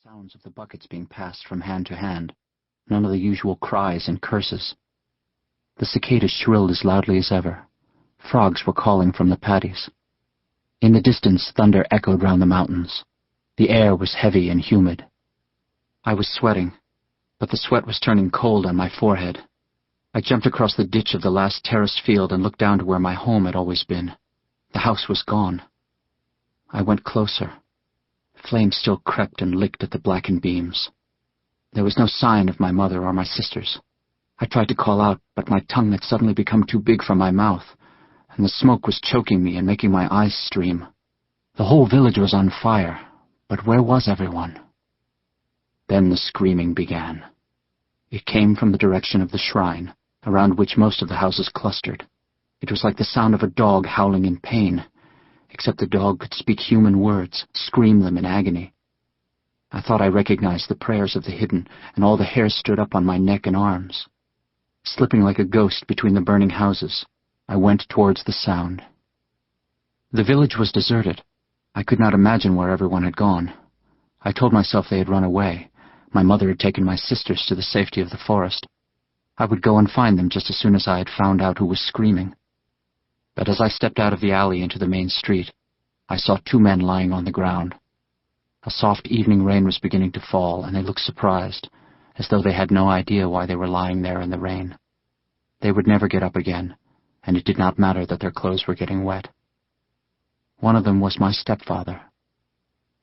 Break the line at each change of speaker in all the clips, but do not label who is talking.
Sounds of the buckets being passed from hand to hand, none of the usual cries and curses. The cicadas shrilled as loudly as ever. Frogs were calling from the paddies. In the distance, thunder echoed round the mountains. The air was heavy and humid. I was sweating, but the sweat was turning cold on my forehead. I jumped across the ditch of the last terraced field and looked down to where my home had always been. The house was gone. I went closer. Flames still crept and licked at the blackened beams. There was no sign of my mother or my sisters. I tried to call out, but my tongue had suddenly become too big for my mouth, and the smoke was choking me and making my eyes stream. The whole village was on fire, but where was everyone? Then the screaming began. It came from the direction of the shrine, around which most of the houses clustered. It was like the sound of a dog howling in pain, except the dog could speak human words, scream them in agony. I thought I recognized the prayers of the hidden, and all the hair stood up on my neck and arms. Slipping like a ghost between the burning houses, I went towards the sound. The village was deserted. I could not imagine where everyone had gone. I told myself they had run away. My mother had taken my sisters to the safety of the forest. I would go and find them just as soon as I had found out who was screaming. But as I stepped out of the alley into the main street, I saw two men lying on the ground. A soft evening rain was beginning to fall, and they looked surprised, as though they had no idea why they were lying there in the rain. They would never get up again, and it did not matter that their clothes were getting wet. One of them was my stepfather.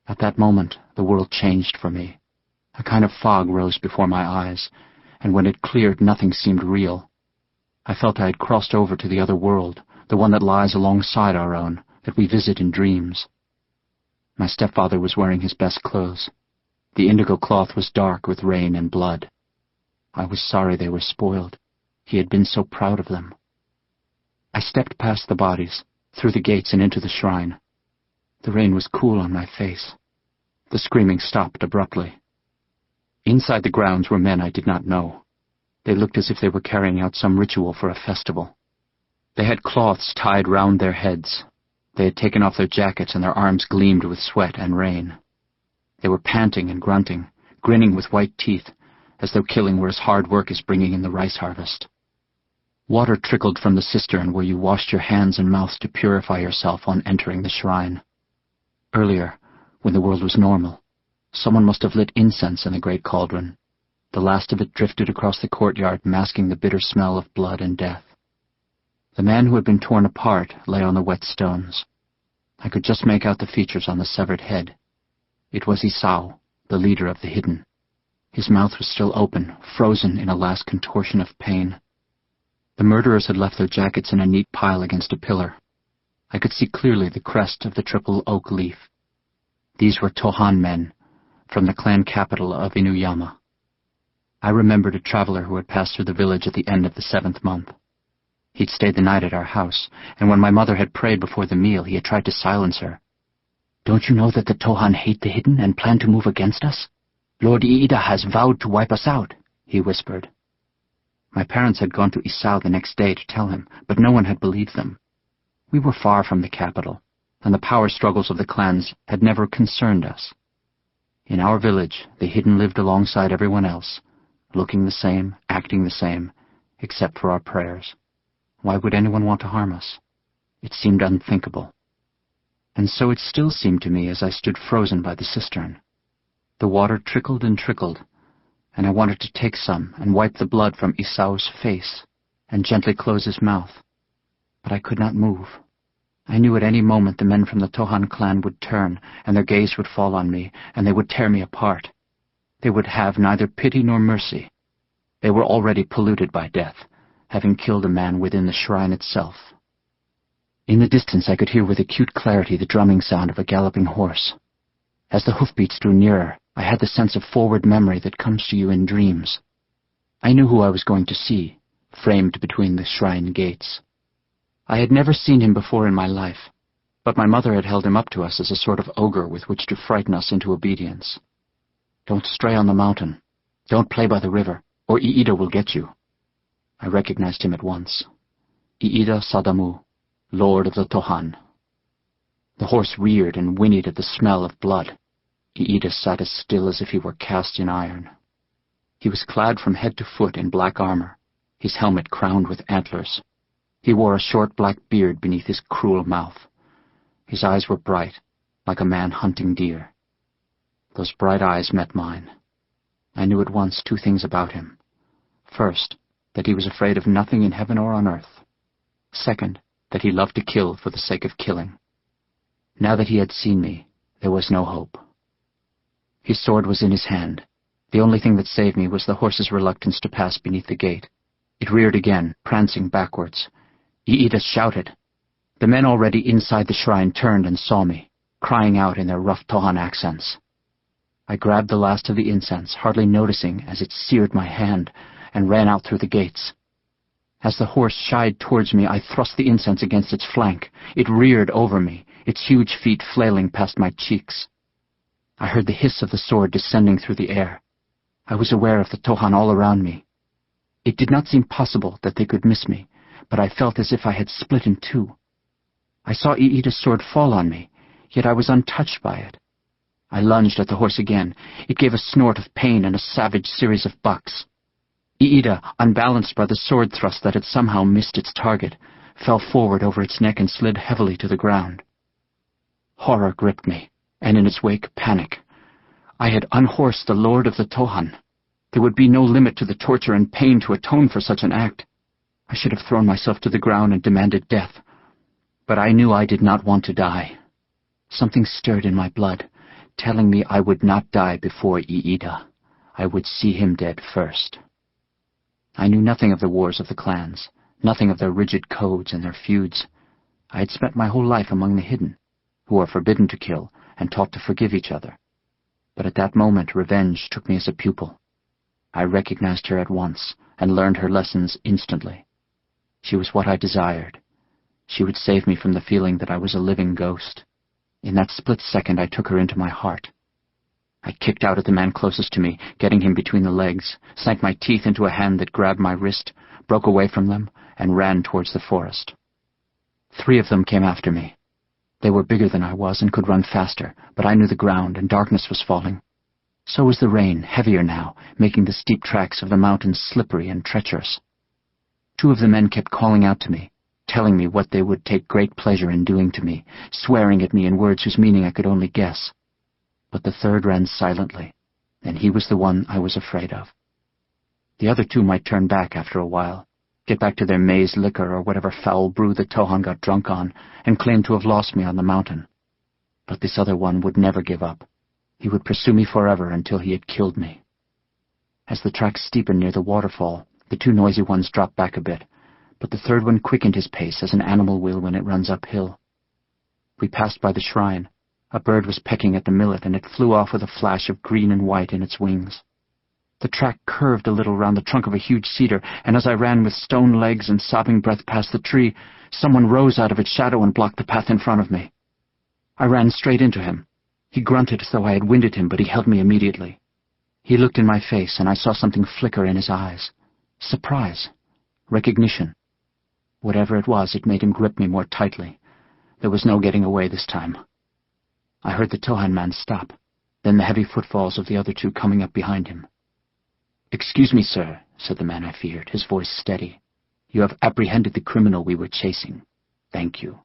At that moment, the world changed for me. A kind of fog rose before my eyes, and when it cleared, nothing seemed real. I felt I had crossed over to the other world, the one that lies alongside our own, that we visit in dreams. My stepfather was wearing his best clothes. The indigo cloth was dark with rain and blood. I was sorry they were spoiled. He had been so proud of them. I stepped past the bodies, through the gates and into the shrine. The rain was cool on my face. The screaming stopped abruptly. Inside the grounds were men I did not know. They looked as if they were carrying out some ritual for a festival. They had cloths tied round their heads. They had taken off their jackets, and their arms gleamed with sweat and rain. They were panting and grunting, grinning with white teeth, as though killing were as hard work as bringing in the rice harvest. Water trickled from the cistern where you washed your hands and mouth to purify yourself on entering the shrine. Earlier, when the world was normal, someone must have lit incense in the great cauldron. The last of it drifted across the courtyard, masking the bitter smell of blood and death. The man who had been torn apart lay on the wet stones. I could just make out the features on the severed head. It was Isao, the leader of the hidden. His mouth was still open, frozen in a last contortion of pain. The murderers had left their jackets in a neat pile against a pillar. I could see clearly the crest of the triple oak leaf. These were Tohan men, from the clan capital of Inuyama. I remembered a traveler who had passed through the village at the end of the 7th month. He'd stayed the night at our house, and when my mother had prayed before the meal, he had tried to silence her. "Don't you know that the Tohan hate the hidden and plan to move against us? Lord Iida has vowed to wipe us out," he whispered. My parents had gone to Isao the next day to tell him, but no one had believed them. We were far from the capital, and the power struggles of the clans had never concerned us. In our village, the hidden lived alongside everyone else, looking the same, acting the same, except for our prayers. Why would anyone want to harm us? It seemed unthinkable. And so it still seemed to me as I stood frozen by the cistern. The water trickled and trickled, and I wanted to take some and wipe the blood from Isao's face and gently close his mouth. But I could not move. I knew at any moment the men from the Tohan clan would turn, and their gaze would fall on me, and they would tear me apart. They would have neither pity nor mercy. They were already polluted by death, having killed a man within the shrine itself. In the distance I could hear with acute clarity the drumming sound of a galloping horse. As the hoofbeats drew nearer, I had the sense of forward memory that comes to you in dreams. I knew who I was going to see, framed between the shrine gates. I had never seen him before in my life, but my mother had held him up to us as a sort of ogre with which to frighten us into obedience. "Don't stray on the mountain. Don't play by the river, or Iida will get you." I recognized him at once. Iida Sadamu, Lord of the Tohan. The horse reared and whinnied at the smell of blood. Iida sat as still as if he were cast in iron. He was clad from head to foot in black armor, his helmet crowned with antlers. He wore a short black beard beneath his cruel mouth. His eyes were bright, like a man hunting deer. Those bright eyes met mine. I knew at once two things about him. First, that he was afraid of nothing in heaven or on earth. Second, that he loved to kill for the sake of killing. Now that he had seen me, there was no hope. His sword was in his hand. The only thing that saved me was the horse's reluctance to pass beneath the gate. It reared again, prancing backwards. Iida shouted. The men already inside the shrine turned and saw me, crying out in their rough Tohan accents. I grabbed the last of the incense, hardly noticing as it seared my hand, and ran out through the gates. As the horse shied towards me, I thrust the incense against its flank. It reared over me, its huge feet flailing past my cheeks. I heard the hiss of the sword descending through the air. I was aware of the Tohan all around me. It did not seem possible that they could miss me, but I felt as if I had split in two. I saw Iida's sword fall on me, yet I was untouched by it. I lunged at the horse again. It gave a snort of pain and a savage series of bucks. Iida, unbalanced by the sword thrust that had somehow missed its target, fell forward over its neck and slid heavily to the ground. Horror gripped me, and in its wake, panic. I had unhorsed the Lord of the Tohan. There would be no limit to the torture and pain to atone for such an act. I should have thrown myself to the ground and demanded death. But I knew I did not want to die. Something stirred in my blood, telling me I would not die before Iida. I would see him dead first. I knew nothing of the wars of the clans, nothing of their rigid codes and their feuds. I had spent my whole life among the hidden, who are forbidden to kill and taught to forgive each other. But at that moment, revenge took me as a pupil. I recognized her at once and learned her lessons instantly. She was what I desired. She would save me from the feeling that I was a living ghost. In that split second, I took her into my heart. I kicked out at the man closest to me, getting him between the legs, sank my teeth into a hand that grabbed my wrist, broke away from them, and ran towards the forest. 3 of them came after me. They were bigger than I was and could run faster, but I knew the ground, and darkness was falling. So was the rain, heavier now, making the steep tracks of the mountains slippery and treacherous. 2 of the men kept calling out to me, telling me what they would take great pleasure in doing to me, swearing at me in words whose meaning I could only guess. But the 3rd ran silently, and he was the one I was afraid of. The other 2 might turn back after a while, get back to their maize liquor or whatever foul brew the Tohan got drunk on, and claim to have lost me on the mountain. But this other one would never give up. He would pursue me forever until he had killed me. As the track steepened near the waterfall, the 2 noisy ones dropped back a bit, but the 3rd one quickened his pace as an animal will when it runs uphill. We passed by the shrine. A bird was pecking at the millet, and it flew off with a flash of green and white in its wings. The track curved a little round the trunk of a huge cedar, and as I ran with stone legs and sobbing breath past the tree, someone rose out of its shadow and blocked the path in front of me. I ran straight into him. He grunted as though I had winded him, but he held me immediately. He looked in my face, and I saw something flicker in his eyes. Surprise. Recognition. Whatever it was, it made him grip me more tightly. There was no getting away this time. I heard the Tohan man stop, then the heavy footfalls of the other 2 coming up behind him. "Excuse me, sir," said the man I feared, his voice steady. "You have apprehended the criminal we were chasing. Thank you."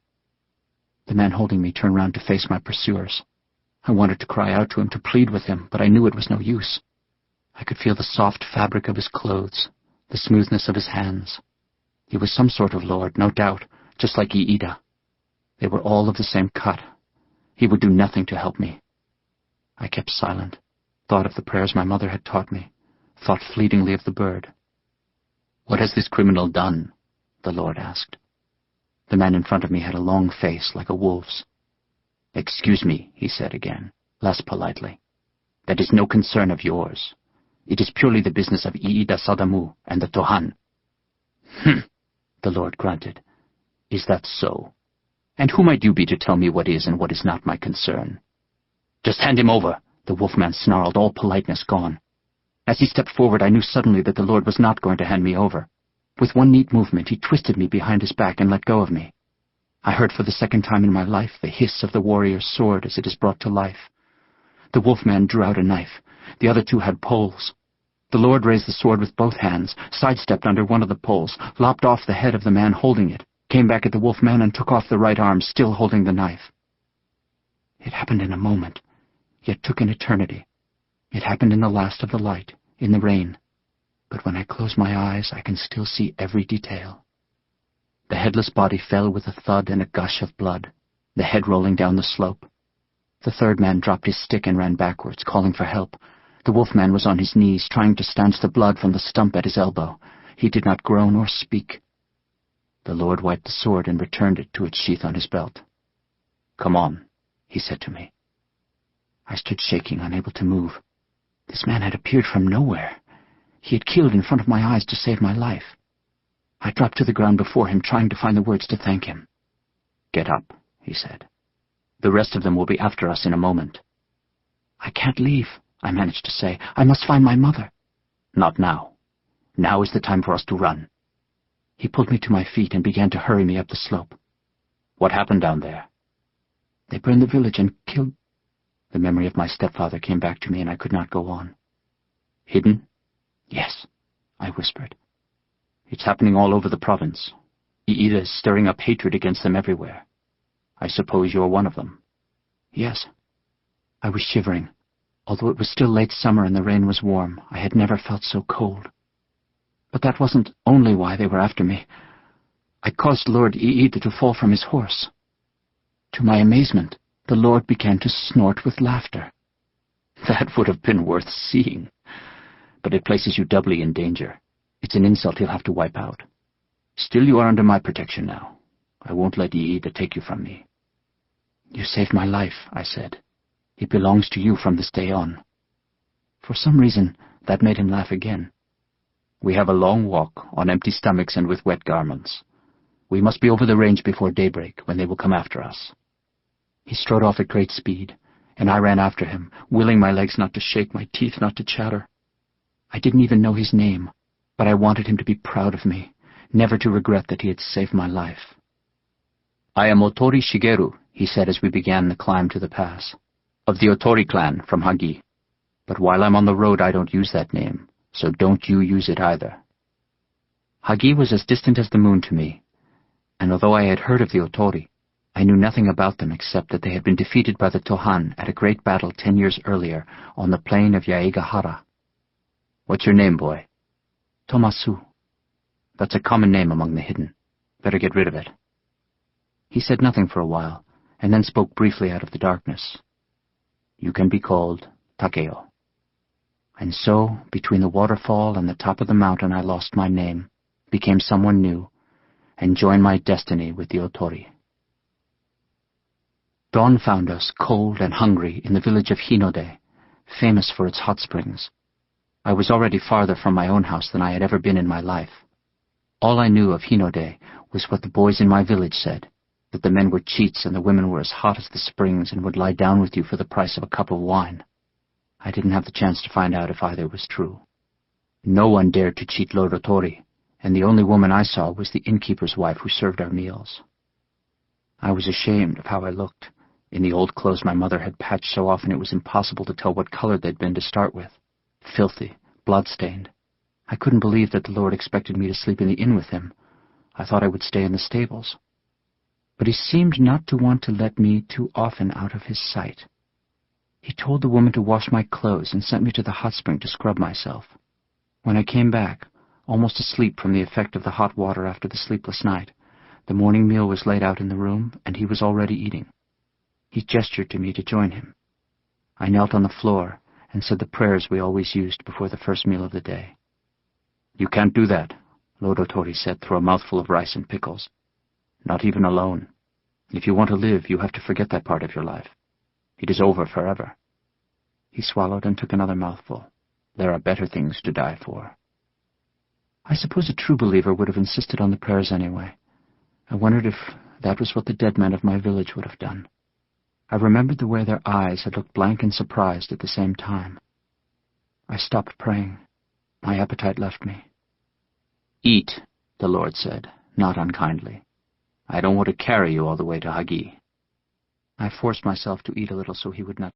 The man holding me turned round to face my pursuers. I wanted to cry out to him, to plead with him, but I knew it was no use. I could feel the soft fabric of his clothes, the smoothness of his hands. He was some sort of lord, no doubt, just like Iida. They were all of the same cut. He would do nothing to help me. I kept silent, thought of the prayers my mother had taught me, thought fleetingly of the bird. "What has this criminal done?" the Lord asked. The man in front of me had a long face like a wolf's. "Excuse me," he said again, less politely. "That is no concern of yours. It is purely the business of Iida Sadamu and the Tohan." The Lord grunted. "Is that so? And who might you be to tell me what is and what is not my concern?" "Just hand him over," the wolfman snarled, all politeness gone. As he stepped forward, I knew suddenly that the Lord was not going to hand me over. With one neat movement, he twisted me behind his back and let go of me. I heard for the second time in my life the hiss of the warrior's sword as it is brought to life. The wolfman drew out a knife. The other two had poles. The lord raised the sword with both hands, sidestepped under one of the poles, lopped off the head of the man holding it, came back at the wolfman and took off the right arm, still holding the knife. It happened in a moment, yet took an eternity. It happened in the last of the light, in the rain. But when I close my eyes, I can still see every detail. The headless body fell with a thud and a gush of blood, the head rolling down the slope. The third man dropped his stick and ran backwards, calling for help. The wolfman was on his knees, trying to stanch the blood from the stump at his elbow. He did not groan or speak. The lord wiped the sword and returned it to its sheath on his belt. "Come on," he said to me. I stood shaking, unable to move. This man had appeared from nowhere. He had killed in front of my eyes to save my life. I dropped to the ground before him, trying to find the words to thank him. "Get up," he said. "The rest of them will be after us in a moment." "I can't leave," I managed to say. "I must find my mother." "Not now. Now is the time for us to run." He pulled me to my feet and began to hurry me up the slope. "What happened down there?" "They burned the village and killed—" The memory of my stepfather came back to me and I could not go on. "Hidden?" "Yes," I whispered. "It's happening all over the province. Iida is stirring up hatred against them everywhere. I suppose you're one of them." "Yes." I was shivering. Although it was still late summer and the rain was warm, I had never felt so cold. But that wasn't only why they were after me. I caused Lord Iida to fall from his horse. To my amazement, the lord began to snort with laughter. That would have been worth seeing. But it places you doubly in danger. It's an insult he'll have to wipe out. Still, you are under my protection now. I won't let Iida take you from me." "You saved my life," I said. "It belongs to you from this day on." For some reason, that made him laugh again. "We have a long walk, on empty stomachs and with wet garments. We must be over the range before daybreak, when they will come after us." He strode off at great speed, and I ran after him, willing my legs not to shake, my teeth not to chatter. I didn't even know his name, but I wanted him to be proud of me, never to regret that he had saved my life. "I am Otori Shigeru," he said as we began the climb to the pass, "of the Otori clan from Hagi. But while I'm on the road I don't use that name, so don't you use it either." Hagi was as distant as the moon to me, and although I had heard of the Otori, I knew nothing about them except that they had been defeated by the Tohan at a great battle 10 years earlier on the plain of Yaegahara. "What's your name, boy?" "Tomasu." "That's a common name among the hidden. Better get rid of it." He said nothing for a while, and then spoke briefly out of the darkness. "You can be called Takeo." And so, between the waterfall and the top of the mountain, I lost my name, became someone new, and joined my destiny with the Otori. Dawn found us, cold and hungry, in the village of Hinode, famous for its hot springs. I was already farther from my own house than I had ever been in my life. All I knew of Hinode was what the boys in my village said, that the men were cheats and the women were as hot as the springs and would lie down with you for the price of a cup of wine. I didn't have the chance to find out if either was true. No one dared to cheat Lord Otori, and the only woman I saw was the innkeeper's wife who served our meals. I was ashamed of how I looked, in the old clothes my mother had patched so often it was impossible to tell what color they'd been to start with. Filthy, blood-stained. I couldn't believe that the Lord expected me to sleep in the inn with him. I thought I would stay in the stables. But he seemed not to want to let me too often out of his sight. He told the woman to wash my clothes and sent me to the hot spring to scrub myself. When I came back, almost asleep from the effect of the hot water after the sleepless night, the morning meal was laid out in the room, and he was already eating. He gestured to me to join him. I knelt on the floor and said the prayers we always used before the first meal of the day. "You can't do that," Lord Otori said through a mouthful of rice and pickles. "Not even alone. If you want to live, you have to forget that part of your life. It is over forever." He swallowed and took another mouthful. "There are better things to die for." I suppose a true believer would have insisted on the prayers anyway. I wondered if that was what the dead men of my village would have done. I remembered the way their eyes had looked blank and surprised at the same time. I stopped praying. My appetite left me. "Eat," the Lord said, not unkindly. "I don't want to carry you all the way to Hagi." I forced myself to eat a little so he would not